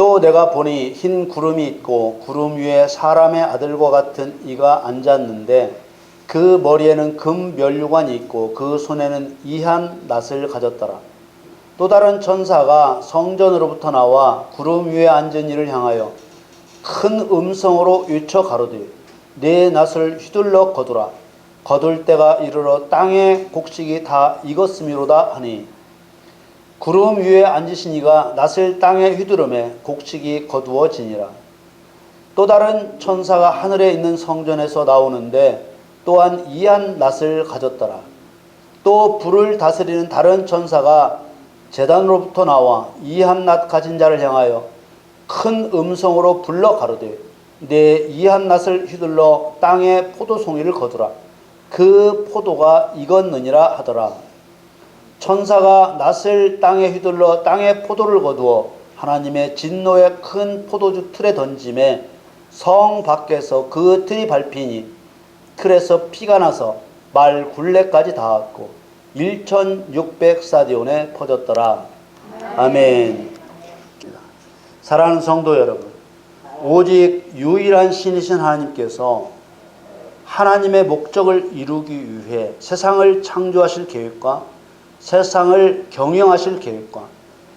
또 내가 보니 흰 구름이 있고 구름 위에 사람의 아들과 같은 이가 앉았는데 그 머리에는 금 면류관이 있고 그 손에는 이한 낫을 가졌더라. 또 다른 천사가 성전으로부터 나와 구름 위에 앉은 이를 향하여 큰 음성으로 외쳐 가로되 네 낫을 휘둘러 거두라. 거둘 때가 이르러 땅의 곡식이 다 익었음이로다 하니 구름 위에 앉으신 이가 낫을 땅에 휘두르매 곡식이 거두어지니라. 또 다른 천사가 하늘에 있는 성전에서 나오는데 또한 이한 낫을 가졌더라. 또 불을 다스리는 다른 천사가 제단으로부터 나와 이한 낫 가진 자를 향하여 큰 음성으로 불러 가로되 내 이한 낫을 휘둘러 땅에 포도송이를 거두라. 그 포도가 익었느니라 하더라. 천사가 낫을 땅에 휘둘러 땅에 포도를 거두어 하나님의 진노의 큰 포도주 틀에 던짐에 성 밖에서 그 틀이 밟히니 틀에서 피가 나서 말 굴레까지 닿았고 1600사디온에 퍼졌더라. 아멘. 사랑하는 성도 여러분, 오직 유일한 신이신 하나님께서 하나님의 목적을 이루기 위해 세상을 창조하실 계획과 세상을 경영하실 계획과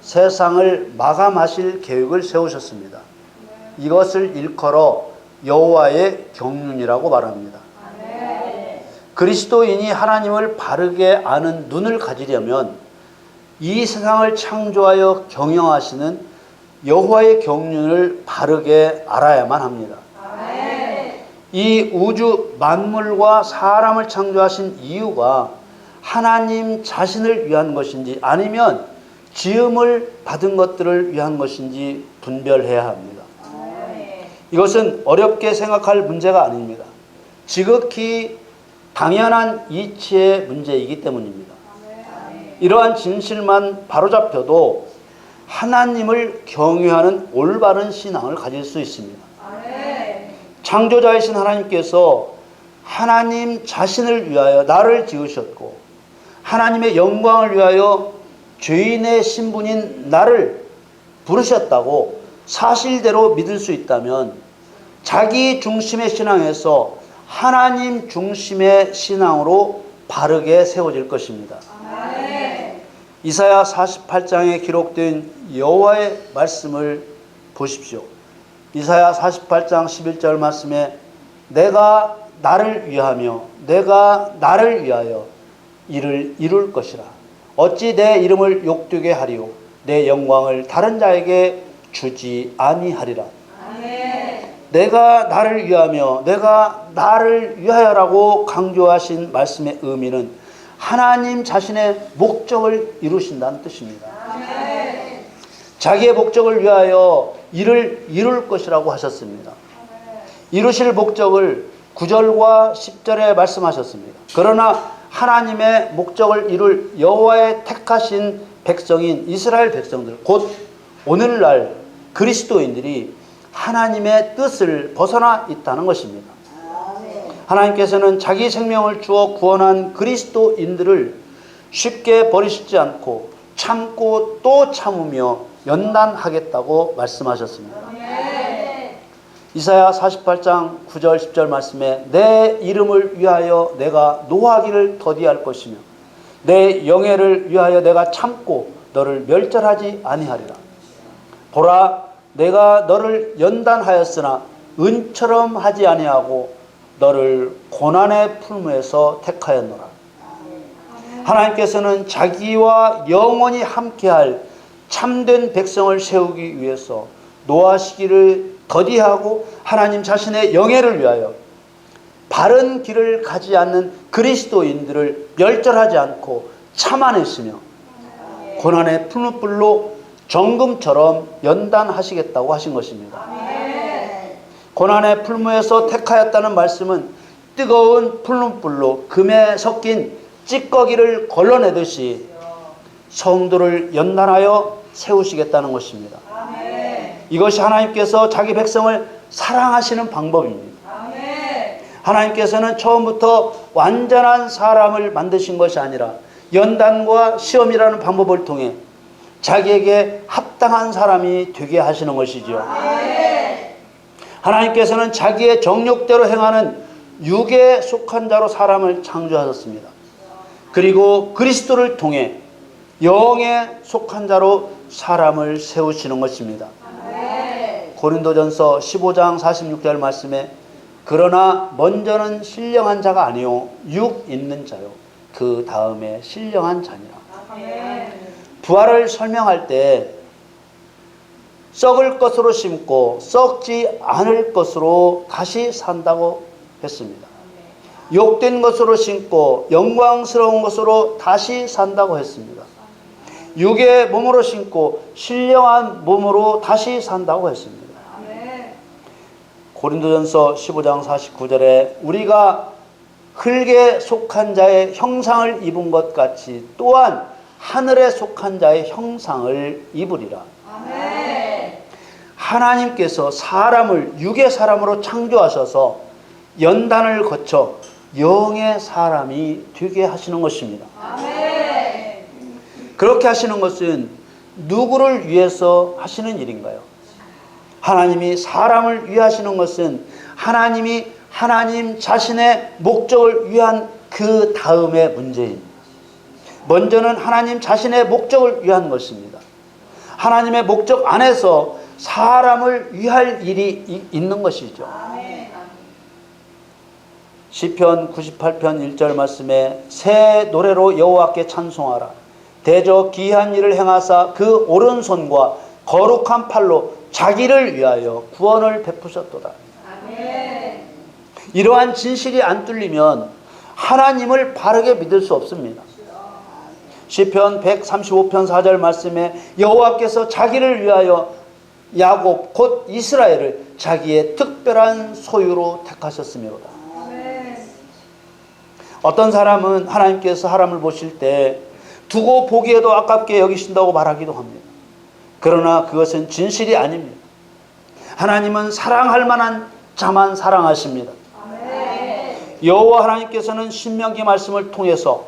세상을 마감하실 계획을 세우셨습니다. 이것을 일컬어 여호와의 경륜이라고 말합니다. 그리스도인이 하나님을 바르게 아는 눈을 가지려면 이 세상을 창조하여 경영하시는 여호와의 경륜을 바르게 알아야만 합니다. 이 우주 만물과 사람을 창조하신 이유가 하나님 자신을 위한 것인지 아니면 지음을 받은 것들을 위한 것인지 분별해야 합니다. 이것은 어렵게 생각할 문제가 아닙니다. 지극히 당연한 이치의 문제이기 때문입니다. 이러한 진실만 바로잡혀도 하나님을 경외하는 올바른 신앙을 가질 수 있습니다. 창조자이신 하나님께서 하나님 자신을 위하여 나를 지으셨고 하나님의 영광을 위하여 죄인의 신분인 나를 부르셨다고 사실대로 믿을 수 있다면 자기 중심의 신앙에서 하나님 중심의 신앙으로 바르게 세워질 것입니다. 이사야 48장에 기록된 여호와의 말씀을 보십시오. 이사야 48장 11절 말씀에 내가 나를 위하며 내가 나를 위하여 이를 이룰 것이라. 어찌 내 이름을 욕되게 하리요 내 영광을 다른 자에게 주지 아니하리라. 내가 나를 위하며 내가 나를 위하여라고 강조하신 말씀의 의미는 하나님 자신의 목적을 이루신다는 뜻입니다. 자기의 목적을 위하여 이를 이룰 것이라고 하셨습니다. 이루실 목적을 9절과 10절에 말씀하셨습니다. 그러나 하나님의 목적을 이룰 여호와의 택하신 백성인 이스라엘 백성들, 곧 오늘날 그리스도인들이 하나님의 뜻을 벗어나 있다는 것입니다. 하나님께서는 자기 생명을 주어 구원한 그리스도인들을 쉽게 버리시지 않고 참고 또 참으며 연단하겠다고 말씀하셨습니다. 이사야 48장 9절 10절 말씀에 내 이름을 위하여 내가 노하기를 더디할 것이며 내 영예를 위하여 내가 참고 너를 멸절하지 아니하리라. 보라, 내가 너를 연단하였으나 은처럼 하지 아니하고 너를 고난의 풀무에서 택하였노라. 하나님께서는 자기와 영원히 함께할 참된 백성을 세우기 위해서 노하시기를 더디하고 하나님 자신의 영예를 위하여 바른 길을 가지 않는 그리스도인들을 멸절하지 않고 참아내시며 고난의 풀무불로 정금처럼 연단하시겠다고 하신 것입니다. 고난의 풀무에서 택하였다는 말씀은 뜨거운 풀무불로 금에 섞인 찌꺼기를 걸러내듯이 성도를 연단하여 세우시겠다는 것입니다. 이것이 하나님께서 자기 백성을 사랑하시는 방법입니다. 하나님께서는 처음부터 완전한 사람을 만드신 것이 아니라 연단과 시험이라는 방법을 통해 자기에게 합당한 사람이 되게 하시는 것이죠. 하나님께서는 자기의 정욕대로 행하는 육에 속한 자로 사람을 창조하셨습니다. 그리고 그리스도를 통해 영에 속한 자로 사람을 세우시는 것입니다. 고린도전서 15장 46절 말씀에 그러나 먼저는 신령한 자가 아니요 육 있는 자요 그 다음에 신령한 자니라. 부활을 설명할 때 썩을 것으로 심고 썩지 않을 것으로 다시 산다고 했습니다. 욕된 것으로 심고 영광스러운 것으로 다시 산다고 했습니다. 육의 몸으로 심고 신령한 몸으로 다시 산다고 했습니다. 고린도전서 15장 49절에 우리가 흙에 속한 자의 형상을 입은 것 같이 또한 하늘에 속한 자의 형상을 입으리라. 하나님께서 사람을 육의 사람으로 창조하셔서 연단을 거쳐 영의 사람이 되게 하시는 것입니다. 그렇게 하시는 것은 누구를 위해서 하시는 일인가요? 하나님이 사람을 위해 하시는 것은 하나님이 하나님 자신의 목적을 위한 그 다음의 문제입니다. 먼저는 하나님 자신의 목적을 위한 것입니다. 하나님의 목적 안에서 사람을 위할 일이 있는 것이죠. 시편 98편 1절 말씀에 새 노래로 여호와께 찬송하라. 대저 기이한 일을 행하사 그 오른손과 거룩한 팔로 자기를 위하여 구원을 베푸셨도다. 이러한 진실이 안 뚫리면 하나님을 바르게 믿을 수 없습니다. 시편 135편 4절 말씀에 여호와께서 자기를 위하여 야곱 곧 이스라엘을 자기의 특별한 소유로 택하셨으므로다. 어떤 사람은 하나님께서 사람을 보실 때 두고 보기에도 아깝게 여기신다고 말하기도 합니다. 그러나 그것은 진실이 아닙니다. 하나님은 사랑할 만한 자만 사랑하십니다. 여호와 하나님께서는 신명기 말씀을 통해서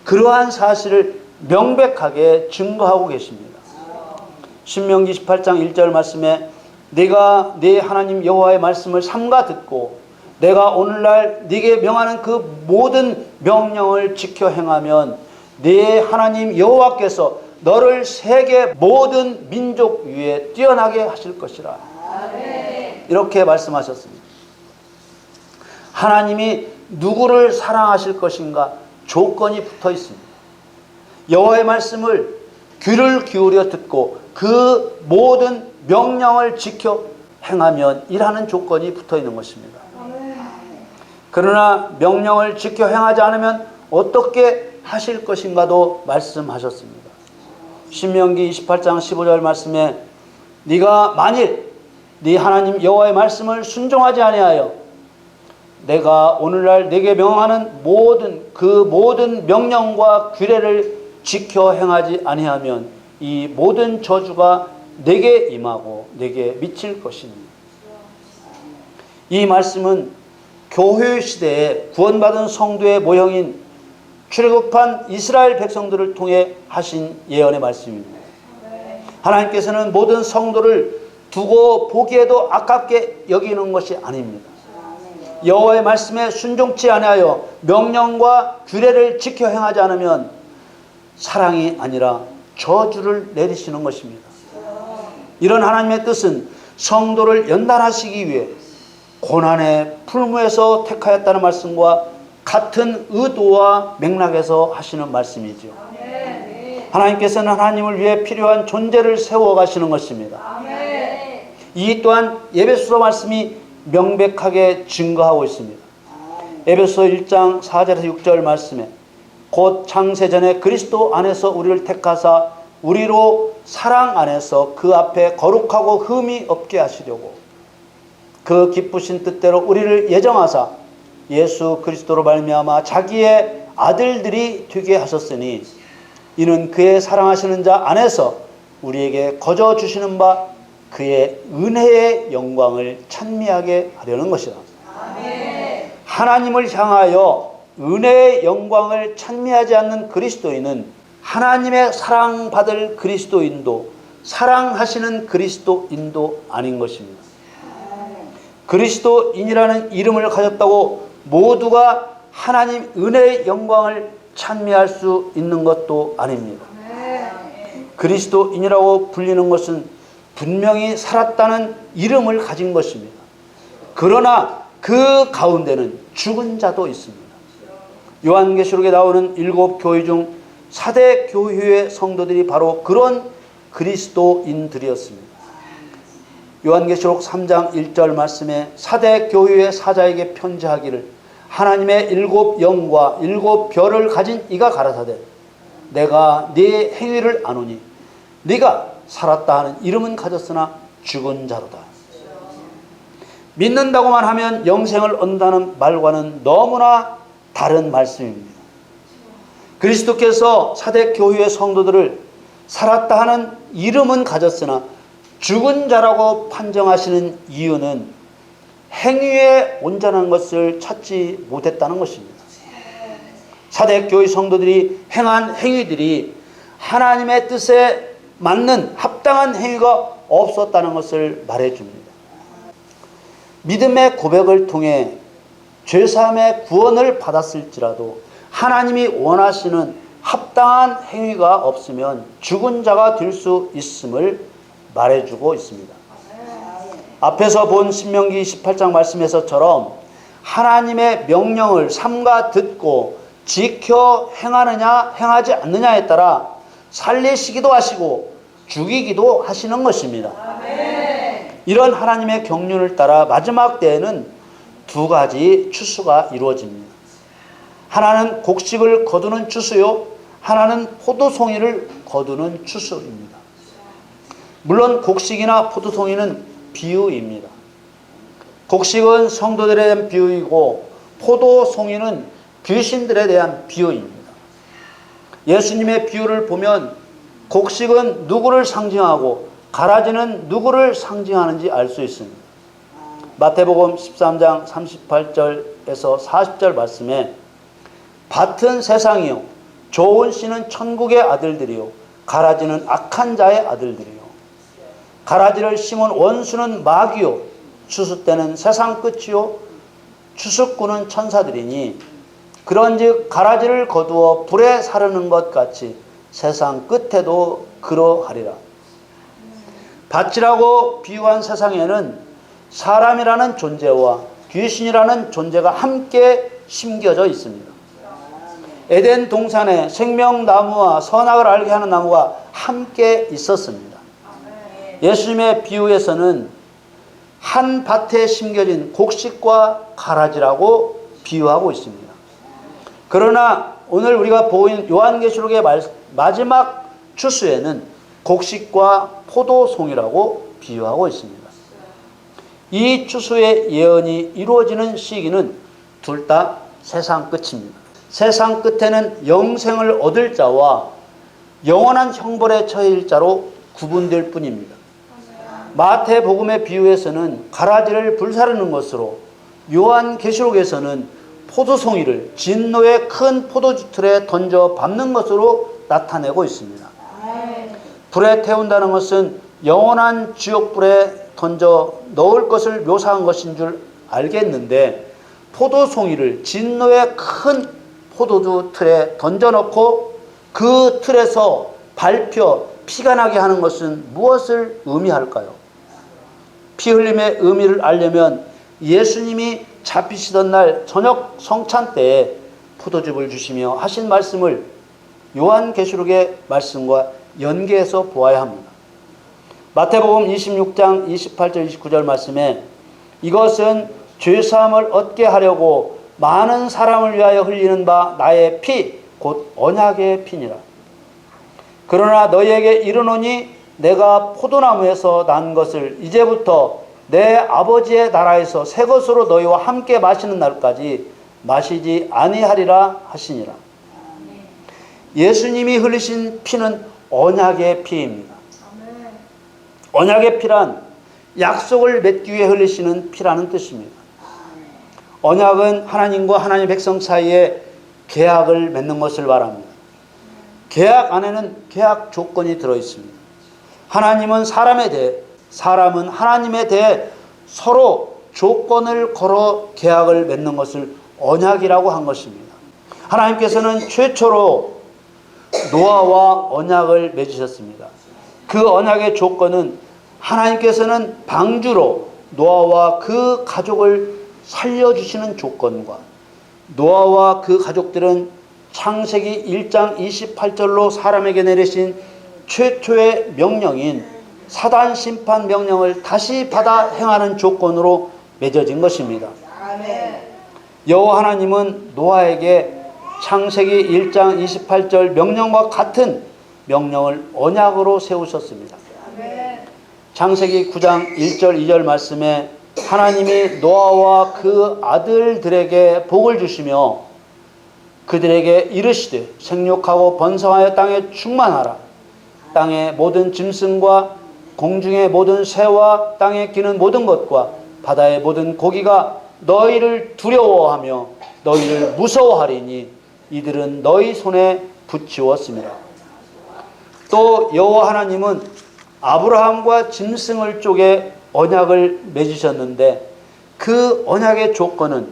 그러한 사실을 명백하게 증거하고 계십니다. 신명기 18장 1절 말씀에 네가 네 하나님 여호와의 말씀을 삼가 듣고 내가 오늘날 네게 명하는 그 모든 명령을 지켜 행하면 네 하나님 여호와께서 너를 세계 모든 민족 위에 뛰어나게 하실 것이라. 이렇게 말씀하셨습니다. 하나님이 누구를 사랑하실 것인가 조건이 붙어 있습니다. 여호와의 말씀을 귀를 기울여 듣고 그 모든 명령을 지켜 행하면 이라는 조건이 붙어 있는 것입니다. 그러나 명령을 지켜 행하지 않으면 어떻게 하실 것인가도 말씀하셨습니다. 신명기 28장 15절 말씀에 네가 만일 네 하나님 여호와의 말씀을 순종하지 아니하여 내가 오늘날 네게 명하는 모든 명령과 규례를 지켜 행하지 아니하면 이 모든 저주가 네게 임하고 네게 미칠 것이니. 이 말씀은 교회 시대에 구원받은 성도의 모형인 출애굽한 이스라엘 백성들을 통해 하신 예언의 말씀입니다. 하나님께서는 모든 성도를 두고 보기에도 아깝게 여기는 것이 아닙니다. 여호와의 말씀에 순종치 아니하여 명령과 규례를 지켜 행하지 않으면 사랑이 아니라 저주를 내리시는 것입니다. 이런 하나님의 뜻은 성도를 연단하시기 위해 고난의 풀무에서 택하였다는 말씀과 같은 의도와 맥락에서 하시는 말씀이죠. 하나님께서는 하나님을 위해 필요한 존재를 세워가시는 것입니다. 이 또한 에베소서 말씀이 명백하게 증거하고 있습니다. 에베소서 1장 4절에서 6절 말씀에 곧 창세전에 그리스도 안에서 우리를 택하사 우리로 사랑 안에서 그 앞에 거룩하고 흠이 없게 하시려고 그 기쁘신 뜻대로 우리를 예정하사 예수 그리스도로 말미암아 자기의 아들들이 되게 하셨으니 이는 그의 사랑하시는 자 안에서 우리에게 거저 주시는 바 그의 은혜의 영광을 찬미하게 하려는 것이다. 하나님을 향하여 은혜의 영광을 찬미하지 않는 그리스도인은 하나님의 사랑받을 그리스도인도 사랑하시는 그리스도인도 아닌 것입니다. 그리스도인이라는 이름을 가졌다고 모두가 하나님 은혜의 영광을 찬미할 수 있는 것도 아닙니다. 그리스도인이라고 불리는 것은 분명히 살았다는 이름을 가진 것입니다. 그러나 그 가운데는 죽은 자도 있습니다. 요한계시록에 나오는 7 교회 중 4대 교회의 성도들이 바로 그런 그리스도인들이었습니다. 요한계시록 3장 1절 말씀에 4대 교회의 사자에게 편지하기를 하나님의 7 영과 7 별을 가진 이가 가라사대 내가 네 행위를 아노니 네가 살았다 하는 이름은 가졌으나 죽은 자로다. 믿는다고만 하면 영생을 얻는다는 말과는 너무나 다른 말씀입니다. 그리스도께서 4대 교회의 성도들을 살았다 하는 이름은 가졌으나 죽은 자라고 판정하시는 이유는 행위에 온전한 것을 찾지 못했다는 것입니다. 4대 교회 성도들이 행한 행위들이 하나님의 뜻에 맞는 합당한 행위가 없었다는 것을 말해줍니다. 믿음의 고백을 통해 죄사함의 구원을 받았을지라도 하나님이 원하시는 합당한 행위가 없으면 죽은 자가 될 수 있음을 말해주고 있습니다. 앞에서 본 신명기 28장 말씀에서처럼 하나님의 명령을 삼가 듣고 지켜 행하느냐 행하지 않느냐에 따라 살리시기도 하시고 죽이기도 하시는 것입니다. 이런 하나님의 경륜을 따라 마지막 때에는 두 가지 추수가 이루어집니다. 하나는 곡식을 거두는 추수요, 하나는 포도송이를 거두는 추수입니다. 물론 곡식이나 포도송이는 비유입니다. 곡식은 성도들에 대한 비유이고 포도송이는 귀신들에 대한 비유입니다. 예수님의 비유를 보면 곡식은 누구를 상징하고 가라지는 누구를 상징하는지 알 수 있습니다. 마태복음 13장 38절에서 40절 말씀에 밭은 세상이요 좋은 씨는 천국의 아들들이요 가라지는 악한 자의 아들들이요 가라지를 심은 원수는 마귀요 추수 때는 세상 끝이요 추수꾼은 천사들이니 그런즉 가라지를 거두어 불에 사르는 것 같이 세상 끝에도 그러하리라. 밭이라고 비유한 세상에는 사람이라는 존재와 귀신이라는 존재가 함께 심겨져 있습니다. 에덴 동산에 생명나무와 선악을 알게 하는 나무가 함께 있었습니다. 예수님의 비유에서는 한 밭에 심겨진 곡식과 가라지라고 비유하고 있습니다. 그러나 오늘 우리가 보인 요한계시록의 마지막 추수에는 곡식과 포도송이라고 비유하고 있습니다. 이 추수의 예언이 이루어지는 시기는 둘 다 세상 끝입니다. 세상 끝에는 영생을 얻을 자와 영원한 형벌에 처해질 자로 구분될 뿐입니다. 마태복음의 비유에서는 가라지를 불사르는 것으로 요한계시록에서는 포도송이를 진노의 큰 포도주 틀에 던져 밟는 것으로 나타내고 있습니다. 불에 태운다는 것은 영원한 지옥불에 던져 넣을 것을 묘사한 것인 줄 알겠는데 포도송이를 진노의 큰 포도주 틀에 던져놓고 그 틀에서 밟혀 피가 나게 하는 것은 무엇을 의미할까요? 피 흘림의 의미를 알려면 예수님이 잡히시던 날 저녁 성찬 때에 포도즙을 주시며 하신 말씀을 요한계시록의 말씀과 연계해서 보아야 합니다. 마태복음 26장 28절 29절 말씀에 이것은 죄사함을 얻게 하려고 많은 사람을 위하여 흘리는 바 나의 피 곧 언약의 피니라. 그러나 너희에게 이르노니 내가 포도나무에서 난 것을 이제부터 내 아버지의 나라에서 새 것으로 너희와 함께 마시는 날까지 마시지 아니하리라 하시니라. 예수님이 흘리신 피는 언약의 피입니다. 언약의 피란 약속을 맺기 위해 흘리시는 피라는 뜻입니다. 언약은 하나님과 하나님의 백성 사이에 계약을 맺는 것을 말합니다. 계약 안에는 계약 조건이 들어 있습니다. 하나님은 사람에 대해, 사람은 하나님에 대해 서로 조건을 걸어 계약을 맺는 것을 언약이라고 한 것입니다. 하나님께서는 최초로 노아와 언약을 맺으셨습니다. 그 언약의 조건은 하나님께서는 방주로 노아와 그 가족을 살려주시는 조건과 노아와 그 가족들은 창세기 1장 28절로 사람에게 내리신 최초의 명령인 사단 심판 명령을 다시 받아 행하는 조건으로 맺어진 것입니다. 여호와 하나님은 노아에게 창세기 1장 28절 명령과 같은 명령을 언약으로 세우셨습니다. 창세기 9장 1절 2절 말씀에 하나님이 노아와 그 아들들에게 복을 주시며 그들에게 이르시되 생육하고 번성하여 땅에 충만하라. 땅의 모든 짐승과 공중의 모든 새와 땅에 기는 모든 것과 바다의 모든 고기가 너희를 두려워하며 너희를 무서워하리니 이들은 너희 손에 붙이었습니다. 또 여호와 하나님은 아브라함과 짐승을 쪼개 언약을 맺으셨는데 그 언약의 조건은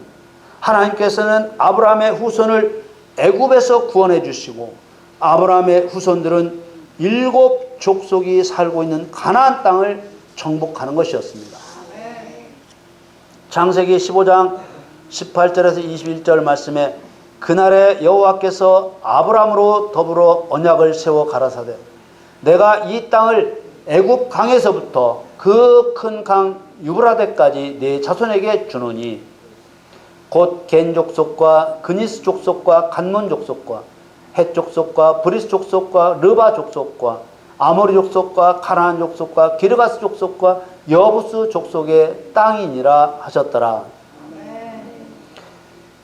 하나님께서는 아브라함의 후손을 애굽에서 구원해 주시고 아브라함의 후손들은 7 족속이 살고 있는 가나안 땅을 정복하는 것이었습니다. 창세기 15장 18절에서 21절 말씀에 그날에 여호와께서 아브라함으로 더불어 언약을 세워 가라사대 내가 이 땅을 애굽 강에서부터 그 큰 강 유브라데까지 네 자손에게 주노니 곧 겐 족속과 그니스 족속과 간몬 족속과 헷 족속과 브리스 족속과 르바 족속과 아모리 족속과 가나안 족속과 기르가스 족속과 여부스 족속의 땅이니라 하셨더라.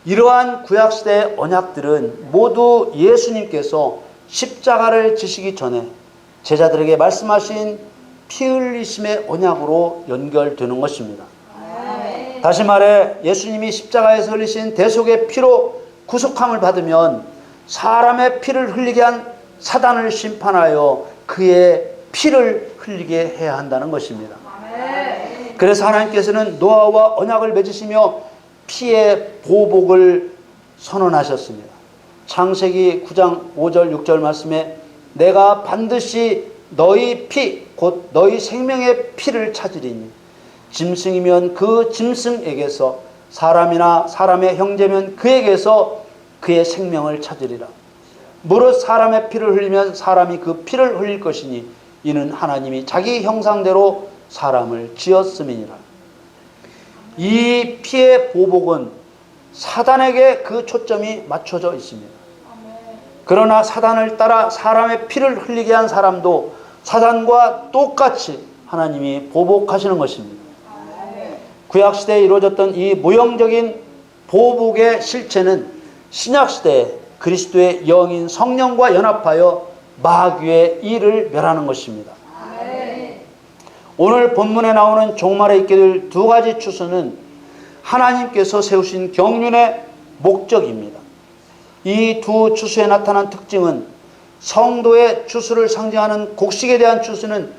이러한 구약시대의 언약들은 모두 예수님께서 십자가를 지시기 전에 제자들에게 말씀하신 피 흘리심의 언약으로 연결되는 것입니다. 다시 말해 예수님이 십자가에서 흘리신 대속의 피로 구속함을 받으면 사람의 피를 흘리게 한 사단을 심판하여 그의 피를 흘리게 해야 한다는 것입니다. 그래서 하나님께서는 노아와 언약을 맺으시며 피의 보복을 선언하셨습니다. 창세기 9장 5절 6절 말씀에 내가 반드시 너희 피 곧 너희 생명의 피를 찾으리니 짐승이면 그 짐승에게서 사람이나 사람의 형제면 그에게서 그의 생명을 찾으리라. 무릇 사람의 피를 흘리면 사람이 그 피를 흘릴 것이니 이는 하나님이 자기 형상대로 사람을 지었음이니라. 이 피의 보복은 사단에게 그 초점이 맞춰져 있습니다. 그러나 사단을 따라 사람의 피를 흘리게 한 사람도 사단과 똑같이 하나님이 보복하시는 것입니다. 구약시대에 이루어졌던 이 모형적인 보복의 실체는 신약시대에 그리스도의 영인 성령과 연합하여 마귀의 일을 멸하는 것입니다. 오늘 본문에 나오는 종말에 있게 될 2가지 추수는 하나님께서 세우신 경륜의 목적입니다. 이 2 추수에 나타난 특징은 성도의 추수를 상징하는 곡식에 대한 추수는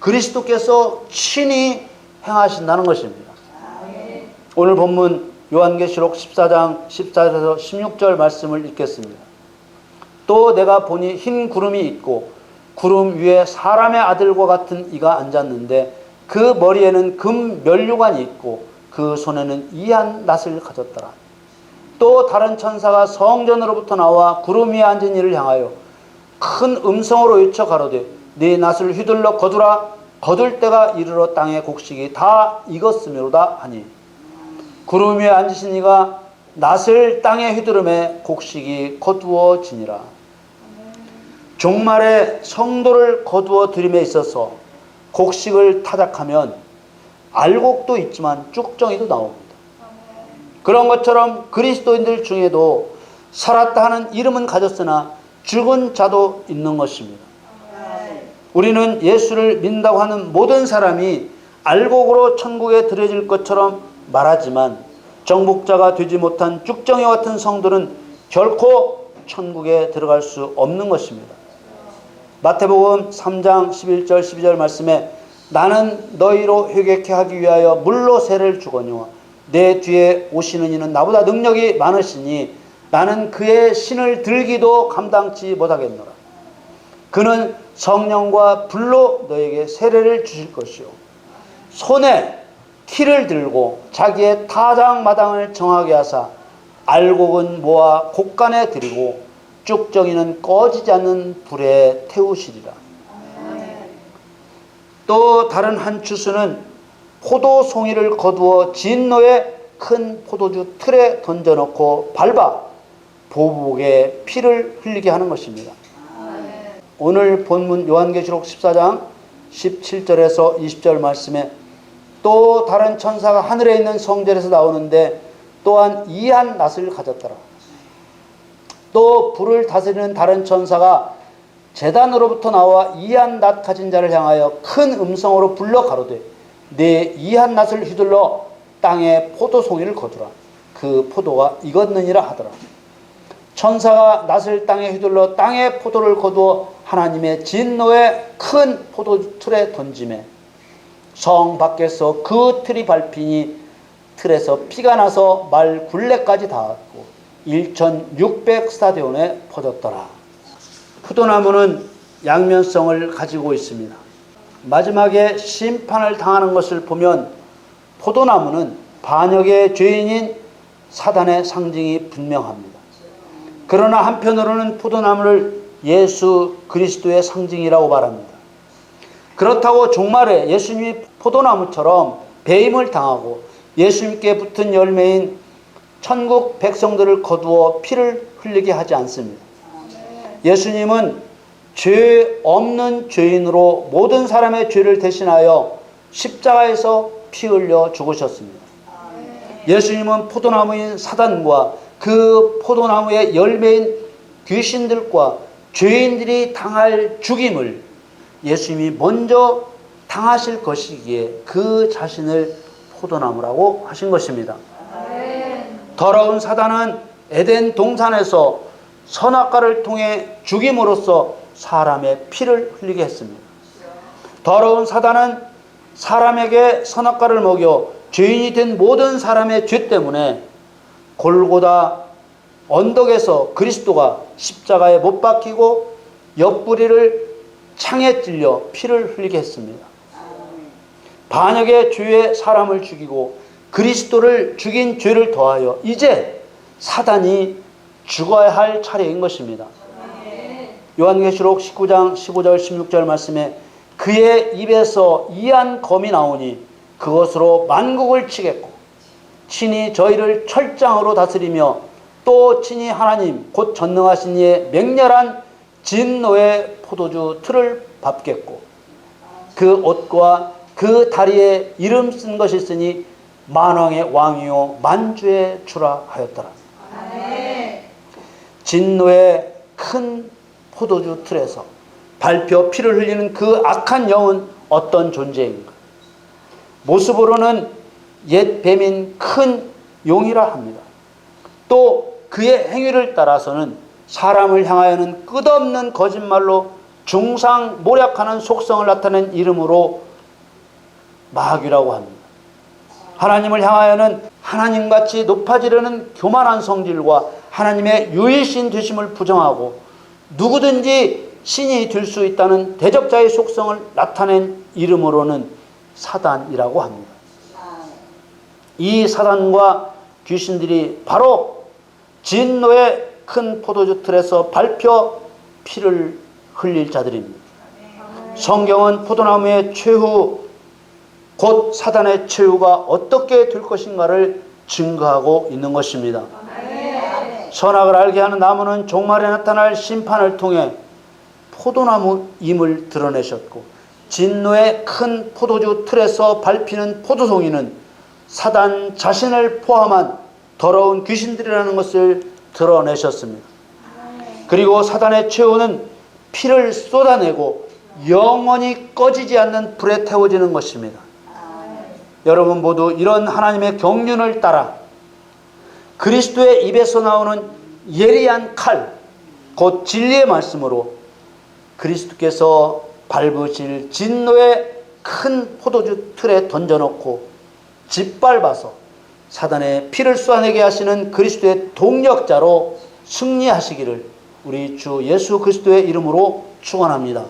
그리스도께서 친히 행하신다는 것입니다. 오늘 본문 요한계시록 14장 14절에서 16절 말씀을 읽겠습니다. 또 내가 보니 흰 구름이 있고 구름 위에 사람의 아들과 같은 이가 앉았는데 그 머리에는 금 면류관이 있고 그 손에는 이한 낫을 가졌더라. 또 다른 천사가 성전으로부터 나와 구름 위에 앉은 이를 향하여 큰 음성으로 외쳐 가로되 네 낫을 휘둘러 거두라. 거둘 때가 이르러 땅의 곡식이 다 익었으므로다 하니 구름 위에 앉으신 이가 낫을 땅에 휘두르매 곡식이 거두어지니라. 종말에 성도를 거두어 들임에 있어서 곡식을 타작하면 알곡도 있지만 쭉정이도 나옵니다. 그런 것처럼 그리스도인들 중에도 살았다 하는 이름은 가졌으나 죽은 자도 있는 것입니다. 우리는 예수를 믿는다고 하는 모든 사람이 알곡으로 천국에 들여질 것처럼 말하지만 정복자가 되지 못한 쭉정이 같은 성도는 결코 천국에 들어갈 수 없는 것입니다. 마태복음 3장 11절 12절 말씀에 나는 너희로 회개케 하기 위하여 물로 세를 주거니와 내 뒤에 오시는 이는 나보다 능력이 많으시니 나는 그의 신을 들기도 감당치 못하겠노라. 그는 성령과 불로 너에게 세례를 주실 것이요 손에 키를 들고 자기의 타작마당을 정하게 하사 알곡은 모아 곡간에 들이고 쭉정이는 꺼지지 않는 불에 태우시리라. 또 다른 한 추수는 포도송이를 거두어 진노의 큰 포도주 틀에 던져놓고 밟아 보복에 피를 흘리게 하는 것입니다. 오늘 본문 요한계시록 14장 17절에서 20절 말씀에 또 다른 천사가 하늘에 있는 성전에서 나오는데 또한 이한 낫을 가졌더라. 또 불을 다스리는 다른 천사가 제단으로부터 나와 이한 낫 가진 자를 향하여 큰 음성으로 불러 가로되 네 이한 낫을 휘둘러 땅에 포도송이를 거두라. 그 포도가 익었느니라 하더라. 천사가 낫을 땅에 휘둘러 땅에 포도를 거두어 하나님의 진노의 큰 포도 틀에 던지매 성 밖에서 그 틀이 밟히니 틀에서 피가 나서 말 굴레까지 닿았고 1600스타디온에 퍼졌더라. 포도나무는 양면성을 가지고 있습니다. 마지막에 심판을 당하는 것을 보면 포도나무는 반역의 죄인인 사단의 상징이 분명합니다. 그러나 한편으로는 포도나무를 예수 그리스도의 상징이라고 말합니다. 그렇다고 종말에 예수님이 포도나무처럼 배임을 당하고 예수님께 붙은 열매인 천국 백성들을 거두어 피를 흘리게 하지 않습니다. 예수님은 죄 없는 죄인으로 모든 사람의 죄를 대신하여 십자가에서 피 흘려 죽으셨습니다. 예수님은 포도나무인 사단과 그 포도나무의 열매인 귀신들과 죄인들이 당할 죽임을 예수님이 먼저 당하실 것이기에 그 자신을 포도나무라고 하신 것입니다. 더러운 사단은 에덴 동산에서 선악과를 통해 죽임으로써 사람의 피를 흘리게 했습니다. 더러운 사단은 사람에게 선악과를 먹여 죄인이 된 모든 사람의 죄 때문에 골고다 언덕에서 그리스도가 십자가에 못 박히고 옆구리를 창에 찔려 피를 흘리게 했습니다. 반역의 죄에 사람을 죽이고 그리스도를 죽인 죄를 더하여 이제 사단이 죽어야 할 차례인 것입니다. 요한계시록 19장 15절 16절 말씀에 그의 입에서 이한 검이 나오니 그것으로 만국을 치겠고 친히 저희를 철장으로 다스리며 또 친히 하나님 곧 전능하신 이의 맹렬한 진노의 포도주 틀을 밟겠고 그 옷과 그 다리에 이름 쓴 것이 있으니 만왕의 왕이요 만주의 주라 하였더라. 진노의 큰 포도주 틀에서 밟혀 피를 흘리는 그 악한 영은 어떤 존재인가? 모습으로는 옛 뱀인 큰 용이라 합니다. 또 그의 행위를 따라서는 사람을 향하여는 끝없는 거짓말로 중상모략하는 속성을 나타낸 이름으로 마귀라고 합니다. 하나님을 향하여는 하나님같이 높아지려는 교만한 성질과 하나님의 유일신 되심을 부정하고 누구든지 신이 될 수 있다는 대적자의 속성을 나타낸 이름으로는 사단이라고 합니다. 이 사단과 귀신들이 바로 진노의 큰 포도주 틀에서 밟혀 피를 흘릴 자들입니다. 성경은 포도나무의 최후 곧 사단의 최후가 어떻게 될 것인가를 증거하고 있는 것입니다. 선악을 알게 하는 나무는 종말에 나타날 심판을 통해 포도나무임을 드러내셨고 진노의 큰 포도주 틀에서 밟히는 포도송이는 사단 자신을 포함한 더러운 귀신들이라는 것을 드러내셨습니다. 그리고 사단의 최후는 피를 쏟아내고 영원히 꺼지지 않는 불에 태워지는 것입니다. 여러분 모두 이런 하나님의 경륜을 따라 그리스도의 입에서 나오는 예리한 칼, 곧 진리의 말씀으로 그리스도께서 밟으실 진노의 큰 포도주 틀에 던져놓고 짓밟아서 사단의 피를 쏟아내게 하시는 그리스도의 동력자로 승리하시기를 우리 주 예수 그리스도의 이름으로 축원합니다.